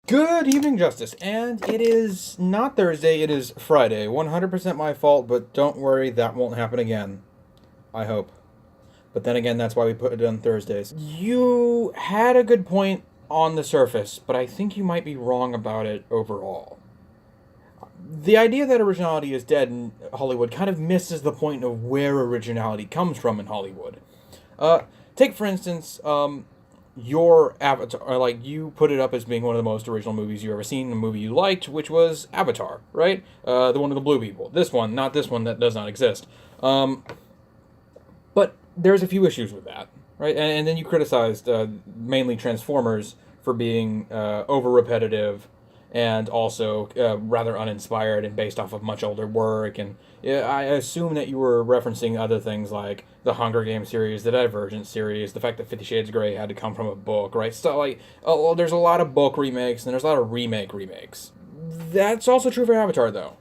Good evening, Justice. And it is not Thursday, it is Friday. 100% my fault, but don't worry, that won't happen again. I hope. But then again, that's why we put it on Thursdays. You had a good point on the surface, but I think you might be wrong about it overall. The idea that originality is dead in Hollywood kind of misses the point of where originality comes from in Hollywood. Take, for instance, your Avatar, like, you put it up as being one of the most original movies you've ever seen, a movie you liked, which was Avatar, right? The one with the blue people. This one, not this one that does not exist. But there's a few issues with that, right? And then you criticized mainly Transformers for being over-repetitive and also rather uninspired and based off of much older work. And I assume that you were referencing other things like the Hunger Games series, the Divergent series, the fact that 50 Shades of Grey had to come from a book, right? So, like, there's a lot of book remakes and there's a lot of remakes. That's also true for Avatar, though.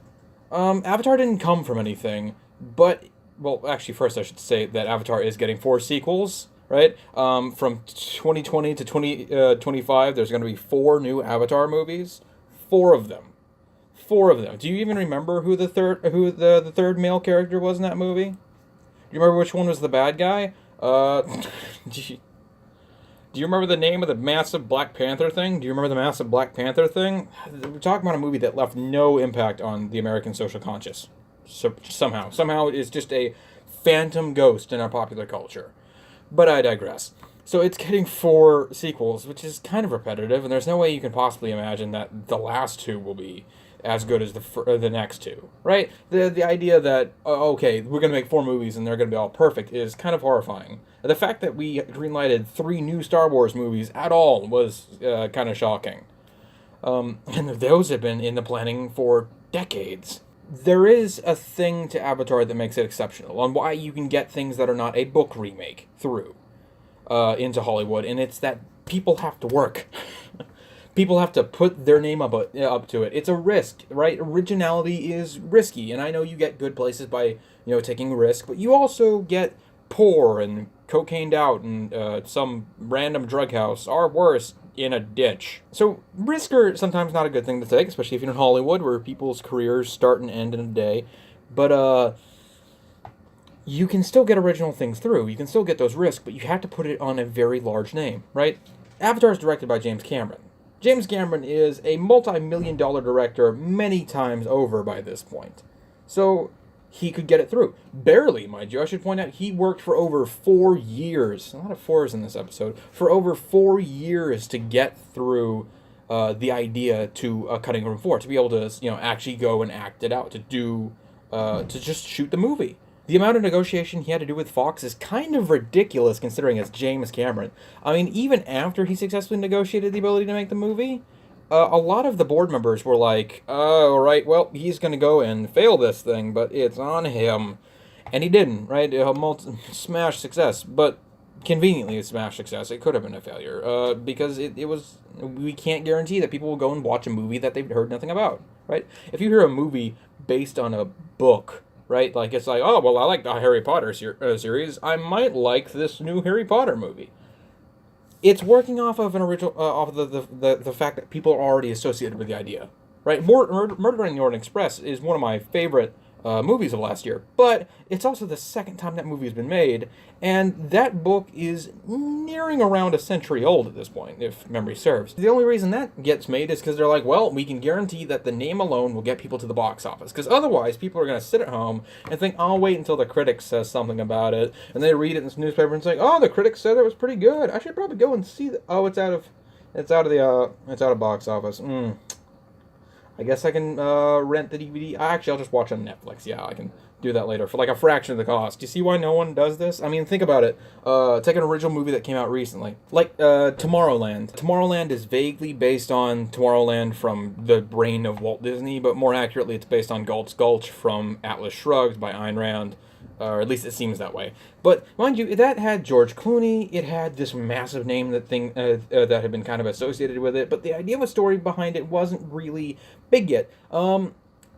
Avatar didn't come from anything, but, well, actually, first I should say that Avatar is getting 4 sequels, right? From 2020 to 2025, there's going to be 4 new Avatar movies. 4 of them. 4 of them. Do you even remember who the third male character was in that movie? Do you remember which one was the bad guy? Do you remember the name of the massive Black Panther thing? Do you remember the massive Black Panther thing? We're talking about a movie that left no impact on the American social conscious. So somehow it's just a phantom ghost in our popular culture. But I digress. So it's getting 4 sequels, which is kind of repetitive, and there's no way you can possibly imagine that the last 2 will be as good as the next 2, right? The idea that, okay, we're going to make 4 movies and they're going to be all perfect is kind of horrifying. The fact that we greenlighted 3 new Star Wars movies at all was kind of shocking. And those have been in the planning for decades. There is a thing to Avatar that makes it exceptional, on why you can get things that are not a book remake through into Hollywood, and it's that people have to work. People have to put their name up to it. It's a risk, right? Originality is risky, and I know you get good places by, taking risk, but you also get poor and cocained out and some random drug house, or worse, in a ditch. So risk are sometimes not a good thing to take, especially if you're in Hollywood, where people's careers start and end in a day. But you can still get original things through. You can still get those risks, but you have to put it on a very large name, right? Avatar is directed by James Cameron. James Cameron is a multi-million-dollar director many times over by this point. So he could get it through. Barely, mind you. I should point out, he worked for over 4 years. A lot of 4s in this episode. For over 4 years to get through the idea to cutting room floor. To be able to, actually go and act it out. To just shoot the movie. The amount of negotiation he had to do with Fox is kind of ridiculous considering it's James Cameron. I mean, even after he successfully negotiated the ability to make the movie, a lot of the board members were like, all right, well, he's going to go and fail this thing, but it's on him. And he didn't, right? Smash success, but conveniently a smash success. It could have been a failure because it was, we can't guarantee that people will go and watch a movie that they've heard nothing about, right? If you hear a movie based on a book, right? Like, it's like, oh, well, I like the Harry Potter series. I might like this new Harry Potter movie. It's working off of an original, off of the fact that people are already associated with the idea, right? Murder on the Orient Express is one of my favorite movies of last year, but it's also the second time that movie has been made, and that book is nearing around a century old at this point, if memory serves. The only reason that gets made is because they're like, well, we can guarantee that the name alone will get people to the box office, because otherwise people are going to sit at home and think, I'll wait until the critic says something about it, and they read it in the newspaper and say, oh, the critic said it was pretty good, I should probably go and see that. Oh, it's out of box office. I guess I can rent the DVD. Actually, I'll just watch on Netflix. Yeah, I can do that later for like a fraction of the cost. Do you see why no one does this? I mean, think about it. Take an original movie that came out recently, like Tomorrowland. Tomorrowland is vaguely based on Tomorrowland from the brain of Walt Disney, but more accurately, it's based on Galt's Gulch from Atlas Shrugged by Ayn Rand. Or at least it seems that way. But mind you, that had George Clooney. It had this massive name that had been kind of associated with it. But the idea of a story behind it wasn't really big yet. And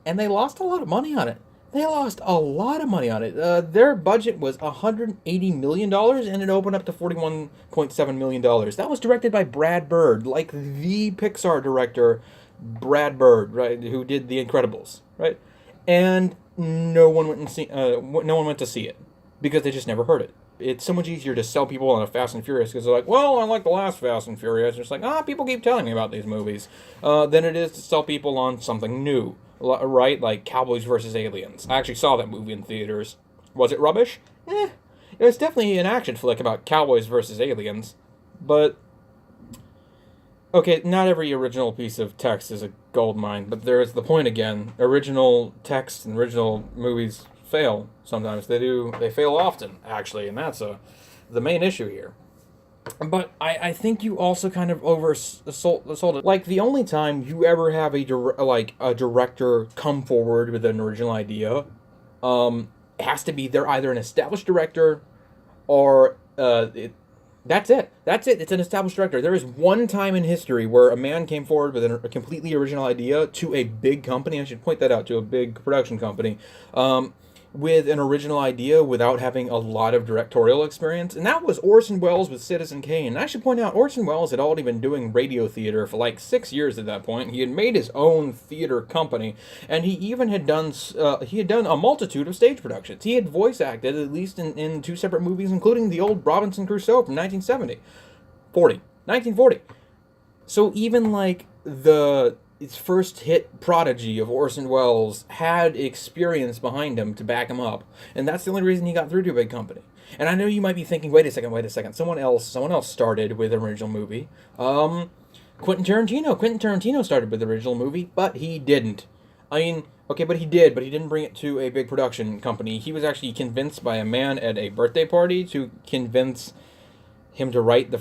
they lost a lot of money on it. They lost a lot of money on it. Their budget was $180 million, and it opened up to $41.7 million. That was directed by Brad Bird, like the Pixar director, Brad Bird, right, who did The Incredibles, right? And no one went to see it because they just never heard it. It's so much easier to sell people on a Fast and Furious because they're like, well, I like the last Fast and Furious. It's like, people keep telling me about these movies. Than it is to sell people on something new, right? Like Cowboys versus Aliens. I actually saw that movie in theaters. Was it rubbish? It was definitely an action flick about cowboys versus aliens. But, okay, not every original piece of text is a gold mine, but there's the point again. Original text and original movies fail sometimes. They fail often, actually, and that's the main issue here. But I think you also kind of oversold it. Like, the only time you ever have a director come forward with an original idea, it has to be they're either an established director or that's it. That's it. It's an established director. There is one time in history where a man came forward with a completely original idea to a big company. I should point that out, to a big production company. With an original idea without having a lot of directorial experience, and that was Orson Welles with Citizen Kane. And I should point out, Orson Welles had already been doing radio theater for like 6 years at that point. He had made his own theater company, and he even had done a multitude of stage productions. He had voice acted at least in 2 separate movies, including the old Robinson Crusoe from 1940. So even like its first hit prodigy of Orson Welles had experience behind him to back him up, and that's the only reason he got through to a big company. And I know you might be thinking, wait a second, someone else started with an original movie. Quentin Tarantino started with the original movie, but he didn't. I mean, okay, but he didn't bring it to a big production company. He was actually convinced by a man at a birthday party to convince him to write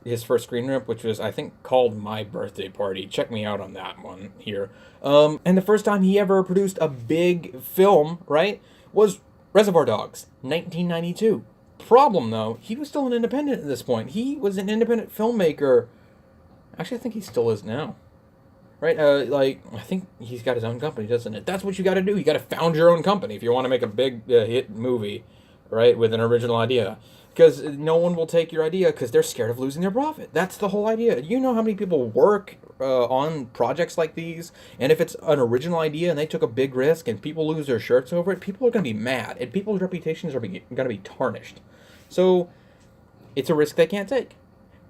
his first screen rip, which was, I think, called My Birthday Party. Check me out on that one here. And the first time he ever produced a big film, right, was Reservoir Dogs, 1992. Problem, though, he was still an independent at this point. He was an independent filmmaker. Actually, I think he still is now. Right? I think he's got his own company, doesn't it? That's what you got to do. You got to found your own company if you want to make a big hit movie, right, with an original idea. Because no one will take your idea because they're scared of losing their profit. That's the whole idea. You know how many people work on projects like these? And if it's an original idea and they took a big risk and people lose their shirts over it, people are going to be mad. And people's reputations are going to be tarnished. So it's a risk they can't take.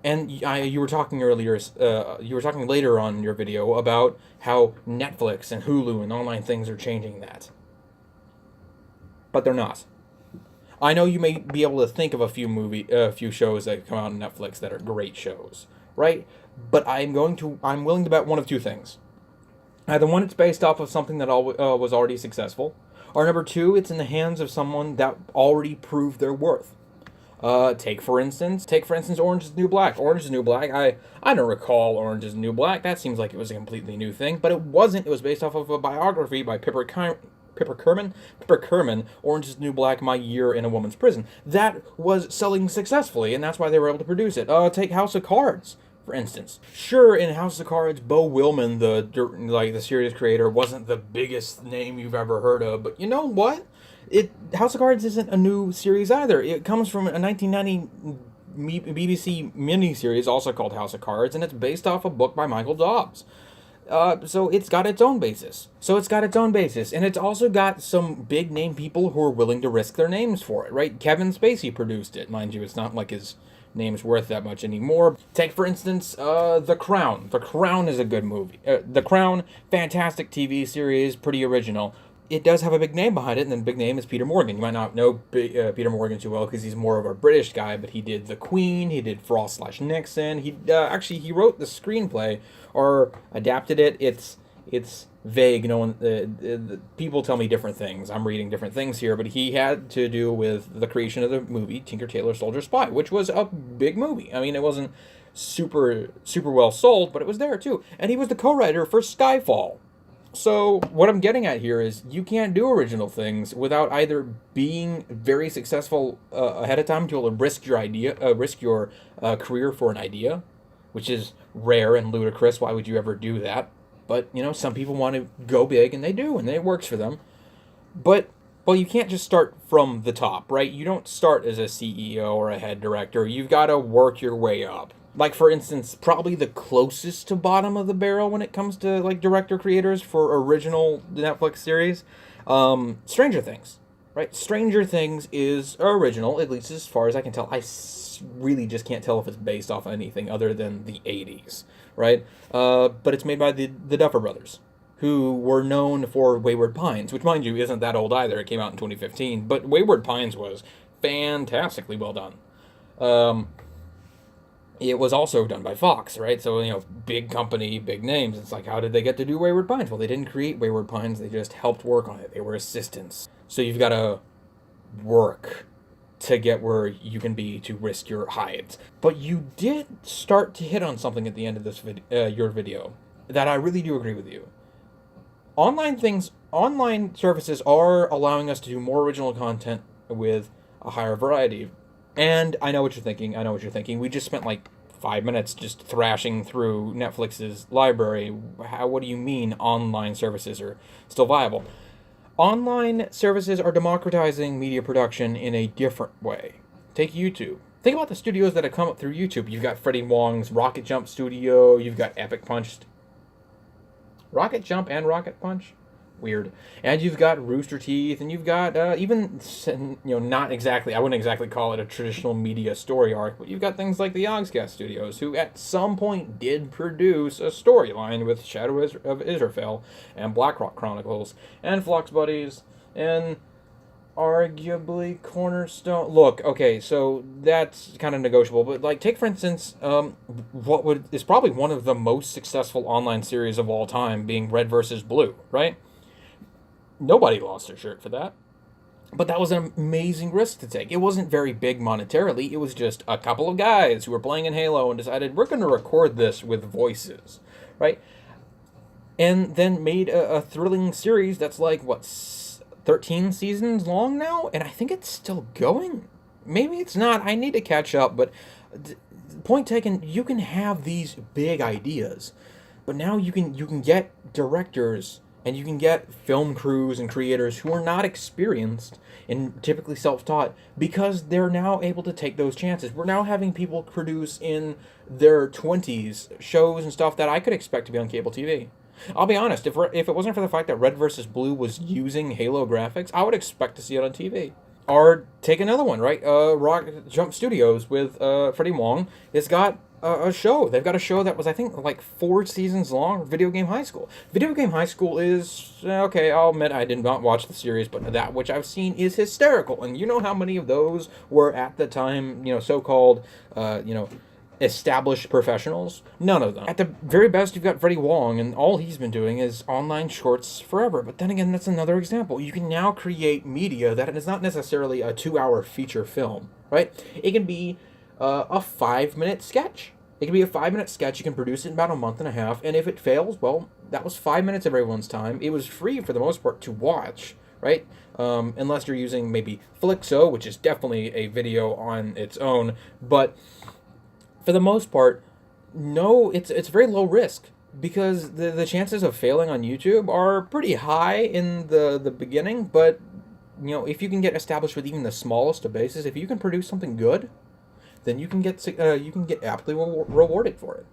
And you were talking earlier, you were talking later on in your video about how Netflix and Hulu and online things are changing that. But they're not. I know you may be able to think of a few shows that come out on Netflix that are great shows, right? But I'm willing to bet one of two things. Either one, it's based off of something that was already successful, or number two, it's in the hands of someone that already proved their worth. Take for instance, Orange is the New Black. Orange is the New Black. I don't recall Orange is the New Black. That seems like it was a completely new thing, but it wasn't. It was based off of a biography by Pippa Kerman, Orange is the New Black, My Year in a Woman's Prison. That was selling successfully, and that's why they were able to produce it. Take House of Cards, for instance. Sure, in House of Cards, Bo Willman, the series creator, wasn't the biggest name you've ever heard of, but you know what? House of Cards isn't a new series either. It comes from a 1990 BBC miniseries, also called House of Cards, and it's based off a book by Michael Dobbs. So it's got its own basis. And it's also got some big name people who are willing to risk their names for it, right? Kevin Spacey produced it. Mind you, it's not like his name's worth that much anymore. Take, for instance, The Crown. The Crown is a good movie. The Crown, fantastic TV series, pretty original. It does have a big name behind it, and the big name is Peter Morgan. You might not know Peter Morgan too well because he's more of a British guy, but he did The Queen, he did Frost/Nixon. He wrote the screenplay or adapted it. It's vague. No one, people tell me different things. I'm reading different things here, but he had to do with the creation of the movie Tinker Tailor Soldier Spy, which was a big movie. I mean, it wasn't super well sold, but it was there too. And he was the co-writer for Skyfall. So what I'm getting at here is you can't do original things without either being very successful ahead of time to be able to risk your career for an idea, which is rare and ludicrous. Why would you ever do that? But, some people want to go big, and they do, and it works for them. But, well, you can't just start from the top, right? You don't start as a CEO or a head director. You've got to work your way up. Like, for instance, probably the closest to bottom of the barrel when it comes to, like, director creators for original Netflix series, Stranger Things, right? Stranger Things is original, at least as far as I can tell. Really just can't tell if it's based off anything other than the 80s, right? But it's made by the Duffer Brothers, who were known for Wayward Pines, which, mind you, isn't that old either. It came out in 2015, but Wayward Pines was fantastically well done. It was also done by Fox, right? So, big company, big names. It's like, how did they get to do Wayward Pines? Well, they didn't create Wayward Pines. They just helped work on it. They were assistants. So you've got to work to get where you can be to risk your hides. But you did start to hit on something at the end of this your video that I really do agree with you. Online services are allowing us to do more original content with a higher variety. And I know what you're thinking. We just spent like 5 minutes just thrashing through Netflix's library. What do you mean online services are still viable? Online services are democratizing media production in a different way. Take YouTube. Think about the studios that have come up through YouTube. You've got Freddie Wong's Rocket Jump Studio. You've got Epic Punch. Rocket Jump and Rocket Punch? Weird. And you've got Rooster Teeth, and you've got even, not exactly, I wouldn't exactly call it a traditional media story arc, but you've got things like the Yogscast Studios, who at some point did produce a storyline with Shadow of Israfel, and Blackrock Chronicles, and Flux Buddies, and arguably Cornerstone. Look, okay, so that's kind of negotiable, but like, take for instance, is probably one of the most successful online series of all time, being Red versus Blue, right? Nobody lost their shirt for that. But that was an amazing risk to take. It wasn't very big monetarily. It was just a couple of guys who were playing in Halo and decided, we're going to record this with voices, right? And then made a thrilling series that's like, 13 seasons long now? And I think it's still going. Maybe it's not. I need to catch up. But point taken, you can have these big ideas. But now you can get directors and you can get film crews and creators who are not experienced and typically self-taught because they're now able to take those chances. We're now having people produce in their 20s shows and stuff that I could expect to be on cable TV. I'll be honest, if it wasn't for the fact that Red vs. Blue was using Halo graphics, I would expect to see it on TV. Or take another one, right? Rock Jump Studios with Freddie Wong has got a show. They've got a show that was, I think, like 4 seasons long, Video Game High School. Video Game High School is, okay, I'll admit I did not watch the series, but that which I've seen is hysterical. And you know how many of those were at the time, so-called, established professionals? None of them. At the very best, you've got Freddie Wong, and all he's been doing is online shorts forever. But then again, that's another example. You can now create media that is not necessarily a 2-hour feature film, right? It can be a 5-minute sketch. It can be a 5-minute sketch. You can produce it in about a month and a half, and if it fails, well, that was 5 minutes of everyone's time. It was free for the most part to watch, right? Unless you're using maybe Flixo, which is definitely a video on its own, but for the most part, no, it's very low risk because the chances of failing on YouTube are pretty high in the beginning. But if you can get established with even the smallest of bases, if you can produce something good, then you can get aptly rewarded for it.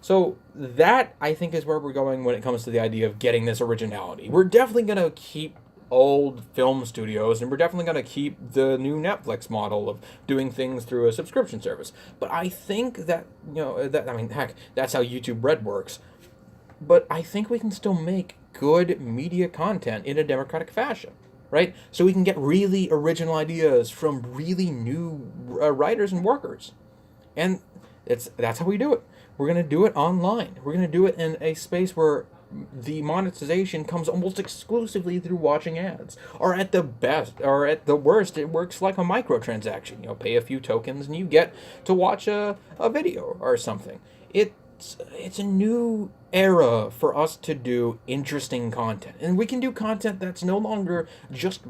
So that, I think, is where we're going when it comes to the idea of getting this originality. We're definitely going to keep old film studios, and we're definitely going to keep the new Netflix model of doing things through a subscription service. But I think that, heck, that's how YouTube Red works. But I think we can still make good media content in a democratic fashion, right? So we can get really original ideas from really new writers and workers. And that's how we do it. We're going to do it online. We're going to do it in a space where the monetization comes almost exclusively through watching ads. Or at the best, or at the worst, it works like a microtransaction. Pay a few tokens and you get to watch a video or something. It's a new era for us to do interesting content. And we can do content that's no longer just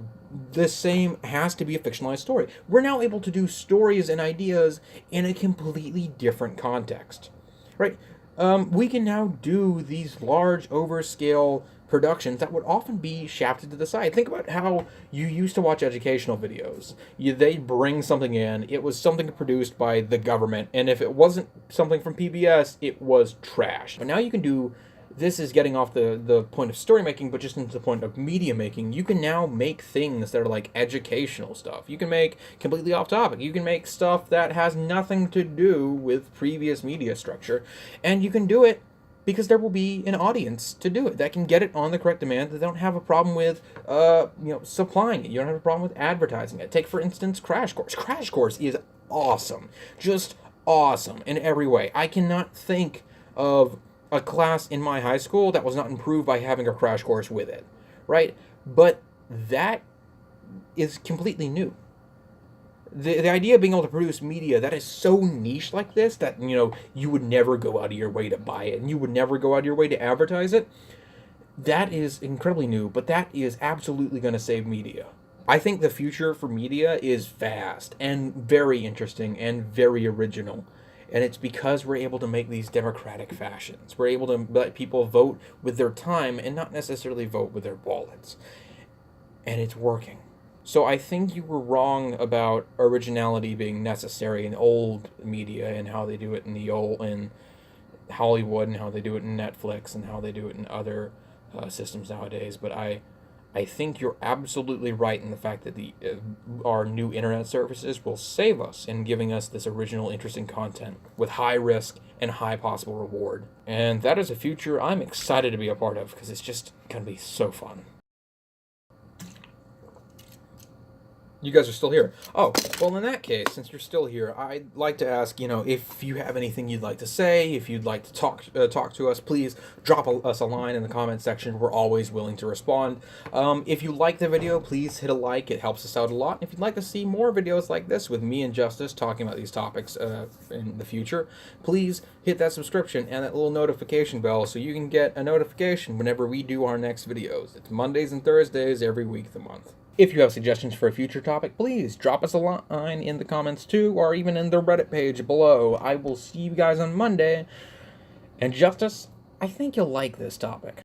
the same, has to be a fictionalized story. We're now able to do stories and ideas in a completely different context. Right? we can now do these large overscale productions that would often be shafted to the side. Think about how you used to watch educational videos. They bring something in, it was something produced by the government, and if it wasn't something from PBS, it was trash. But now you can do, this is getting off the point of story making, but just into the point of media making. You can now make things that are like educational stuff. You can make completely off topic. You can make stuff that has nothing to do with previous media structure, and you can do it because there will be an audience to do it that can get it on the correct demand. That they don't have a problem with, supplying it. You don't have a problem with advertising it. Take, for instance, Crash Course. Crash Course is awesome, just awesome in every way. I cannot think of a class in my high school that was not improved by having a Crash Course with it, right? But that is completely new. The idea of being able to produce media that is so niche like this that, you would never go out of your way to buy it and you would never go out of your way to advertise it, that is incredibly new, but that is absolutely going to save media. I think the future for media is vast and very interesting and very original. And it's because we're able to make these democratic fashions. We're able to let people vote with their time and not necessarily vote with their wallets. And it's working. So I think you were wrong about originality being necessary in old media and how they do it in Hollywood and how they do it in Netflix and how they do it in other systems nowadays. But I think you're absolutely right in the fact that our new internet services will save us in giving us this original, interesting content with high risk and high possible reward. And that is a future I'm excited to be a part of because it's just going to be so fun. You guys are still here. Oh, well, in that case, since you're still here, I'd like to ask, if you have anything you'd like to say, if you'd like to talk to us, please drop us a line in the comment section. We're always willing to respond. If you like the video, please hit a like. It helps us out a lot. If you'd like to see more videos like this with me and Justice talking about these topics in the future, please hit that subscription and that little notification bell so you can get a notification whenever we do our next videos. It's Mondays and Thursdays every week of the month. If you have suggestions for a future topic, please drop us a line in the comments too, or even in the Reddit page below. I will see you guys on Monday. And Justice, I think you'll like this topic.